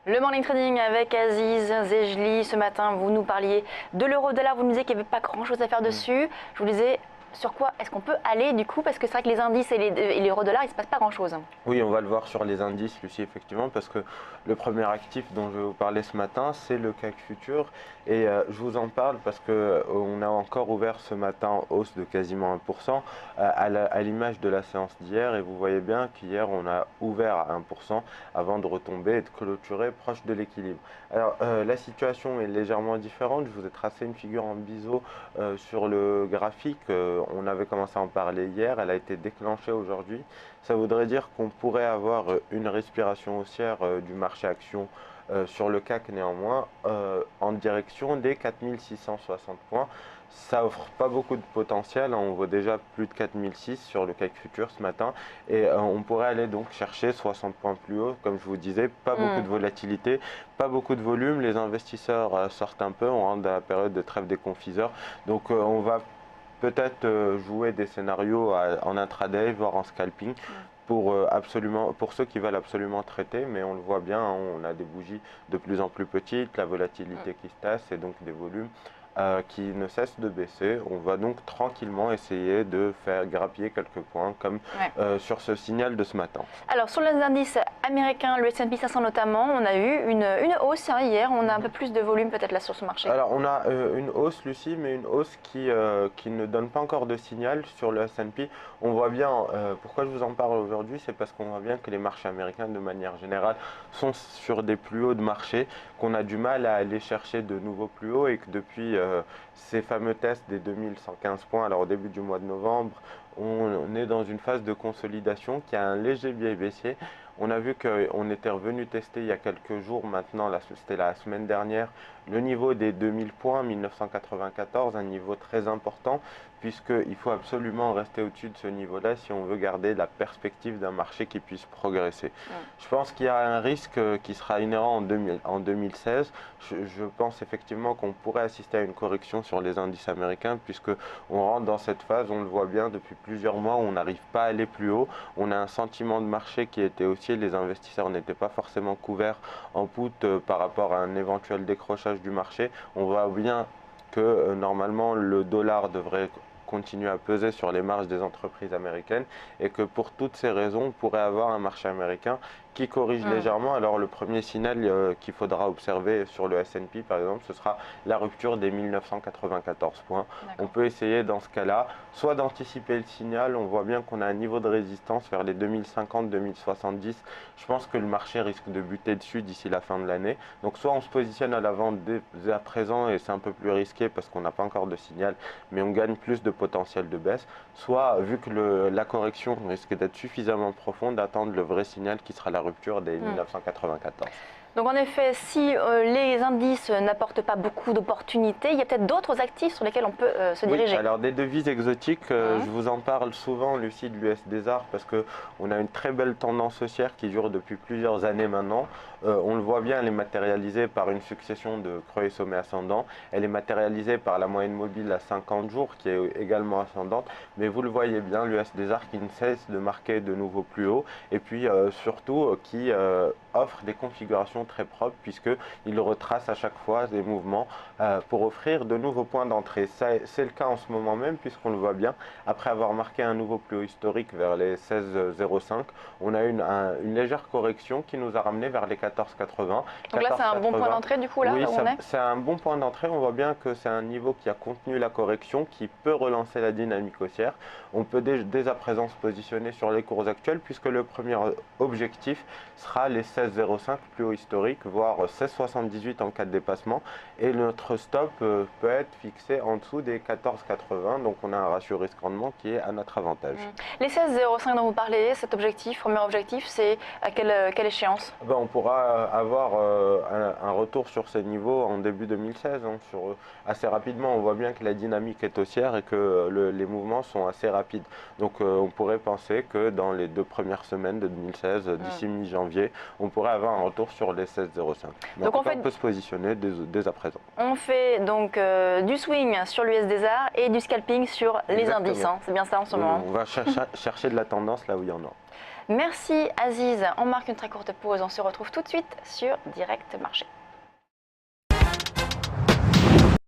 Le morning trading avec Aziz Zejli. Ce matin, vous nous parliez de l'euro-dollar. Vous nous disiez qu'il n'y avait pas grand-chose à faire dessus. Je vous disais sur quoi est-ce qu'on peut aller du coup, parce que c'est vrai que les indices et l'euro-dollar, il ne se passe pas grand-chose. Oui, on va le voir sur les indices, Lucie, effectivement, parce que le premier actif dont je vais vous parler ce matin, c'est le CAC futur. Et je vous en parle parce qu'on a encore ouvert ce matin en hausse de quasiment 1%, à l'image de la séance d'hier. Et vous voyez bien qu'hier, on a ouvert à 1% avant de retomber et de clôturer proche de l'équilibre. Alors, la situation est légèrement différente. Je vous ai tracé une figure en biseau sur le graphique. On avait commencé à en parler hier. Elle a été déclenchée aujourd'hui. Ça voudrait dire qu'on pourrait avoir une respiration haussière du marché action sur le CAC néanmoins en direction des 4660 points. Ça offre pas beaucoup de potentiel, on voit déjà plus de 4006 sur le CAC futur ce matin et on pourrait aller donc chercher 60 points plus haut, comme je vous disais, pas beaucoup de volatilité, pas beaucoup de volume, les investisseurs sortent un peu, on rentre dans la période de trêve des confiseurs, donc on va peut-être jouer des scénarios en intraday, voire en scalping, pour ceux qui veulent absolument traiter, mais on le voit bien, hein, on a des bougies de plus en plus petites, la volatilité qui se tasse et donc des volumes qui ne cessent de baisser. On va donc tranquillement essayer de faire grappiller quelques points comme sur ce signal de ce matin. Alors sur les indices américains, le S&P 500 notamment, on a eu une hausse hier, on a un peu plus de volume peut-être là sur ce marché. Alors on a une hausse, Lucie, mais une hausse qui ne donne pas encore de signal sur le S&P. On voit bien, pourquoi je vous en parle aujourd'hui, c'est parce qu'on voit bien que les marchés américains de manière générale sont sur des plus hauts de marché, qu'on a du mal à aller chercher de nouveaux plus hauts et que depuis ces fameux tests des 2115 points, alors au début du mois de novembre, on est dans une phase de consolidation qui a un léger biais baissier. On a vu qu'on était revenu tester il y a quelques jours maintenant, c'était la semaine dernière, le niveau des 2000 points, 1994, un niveau très important, puisqu'il faut absolument rester au-dessus de ce niveau-là si on veut garder la perspective d'un marché qui puisse progresser. Je pense qu'il y a un risque qui sera inhérent en 2016. Je pense effectivement qu'on pourrait assister à une correction sur les indices américains, puisqu'on rentre dans cette phase, on le voit bien depuis plusieurs mois, on n'arrive pas à aller plus haut. On a un sentiment de marché qui était haussier, les investisseurs n'étaient pas forcément couverts en put par rapport à un éventuel décrochage du marché. On voit bien que normalement le dollar devrait continuer à peser sur les marges des entreprises américaines et que pour toutes ces raisons, on pourrait avoir un marché américain qui corrige légèrement. Alors le premier signal qu'il faudra observer sur le S&P par exemple, ce sera la rupture des 1994 points. On peut essayer dans ce cas-là, soit d'anticiper le signal, on voit bien qu'on a un niveau de résistance vers les 2050-2070. Je pense que le marché risque de buter dessus d'ici la fin de l'année. Donc soit on se positionne à la vente dès à présent et c'est un peu plus risqué parce qu'on n'a pas encore de signal, mais on gagne plus de potentiel de baisse, soit vu que la correction risque d'être suffisamment profonde, d'attendre le vrai signal qui sera la rupture des 1994. Donc en effet, si les indices n'apportent pas beaucoup d'opportunités, il y a peut-être d'autres actifs sur lesquels on peut se diriger. Oui, alors des devises exotiques, je vous en parle souvent, Lucie, de l'USD-ZAR, parce qu'on a une très belle tendance haussière qui dure depuis plusieurs années maintenant. On le voit bien, elle est matérialisée par une succession de creux et sommets ascendants. Elle est matérialisée par la moyenne mobile à 50 jours qui est également ascendante. Mais vous le voyez bien, l'USD-ZAR qui ne cesse de marquer de nouveaux plus hauts et puis surtout qui offre des configurations très propres puisqu'il retrace à chaque fois des mouvements pour offrir de nouveaux points d'entrée. C'est le cas en ce moment même puisqu'on le voit bien. Après avoir marqué un nouveau plus haut historique vers les 16,05, on a une légère correction qui nous a ramené vers les 14,80. Donc là, c'est un bon point d'entrée du coup là, oui, où on est. C'est un bon point d'entrée. On voit bien que c'est un niveau qui a contenu la correction, qui peut relancer la dynamique haussière. On peut dès à présent se positionner sur les cours actuels puisque le premier objectif sera les 16,05 plus haut historique, voire 16,78 en cas de dépassement. Et notre stop peut être fixé en dessous des 14,80. Donc on a un ratio risque-rendement qui est à notre avantage. Les 16,05 dont vous parlez, cet objectif, premier objectif, c'est à quelle échéance? On pourra avoir un retour sur ces niveaux en début 2016. Assez rapidement, on voit bien que la dynamique est haussière et que les mouvements sont assez rapides. Donc on pourrait penser que dans les 2 premières semaines de 2016, d'ici mi-janvier, on pourrait avoir un retour sur les 16,05. Donc on peut se positionner dès à présent. On fait donc du swing sur l'USD-ZAR et du scalping sur les Exactement. indices. Hein. C'est bien ça en ce moment. On va chercher de la tendance là où il y en a. Merci Aziz. On marque une très courte pause. On se retrouve tout de suite sur Direct Marché.